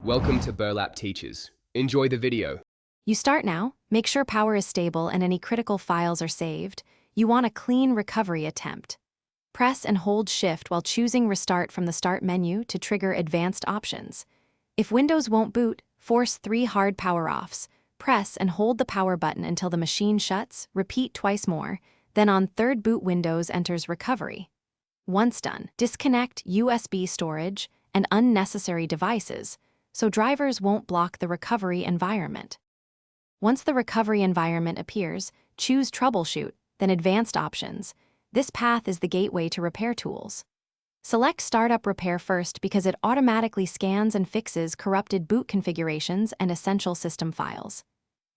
Welcome to Burlap Teachers. Enjoy the video. You start now, make sure power is stable and any critical files are saved. You want a clean recovery attempt. Press and hold Shift while choosing Restart from the Start menu to trigger advanced options. If Windows won't boot, force 3 hard power-offs. Press and hold the power button until the machine shuts, repeat twice more, then on third boot Windows enters Recovery. Once done, disconnect USB storage and unnecessary devices so drivers won't block the recovery environment. Once the recovery environment appears, choose Troubleshoot, then Advanced Options. This path is the gateway to repair tools. Select Startup Repair first because it automatically scans and fixes corrupted boot configurations and essential system files.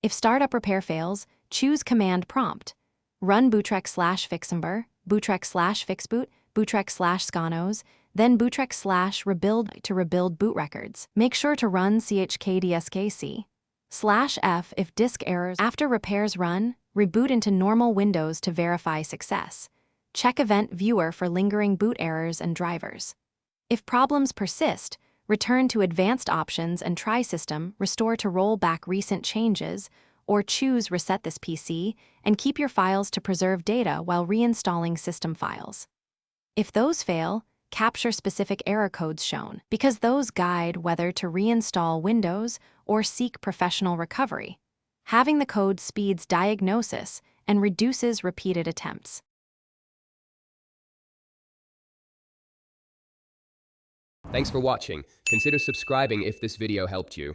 If Startup Repair fails, choose Command Prompt. Run bootrex/fixember, bootrex/fixboot, bootrex/scanos, then bootrex/rebuild to rebuild boot records. Make sure to run chkdsk/f if disk errors. After repairs run, reboot into normal Windows to verify success. Check Event Viewer for lingering boot errors and drivers. If problems persist, return to Advanced Options and try System, restore to roll back recent changes, or choose Reset this PC and keep your files to preserve data while reinstalling system files. If those fail, capture specific error codes shown, because those guide whether to reinstall Windows or seek professional recovery. Having the code speeds diagnosis and reduces repeated attempts. Thanks for watching. Consider subscribing if this video helped you.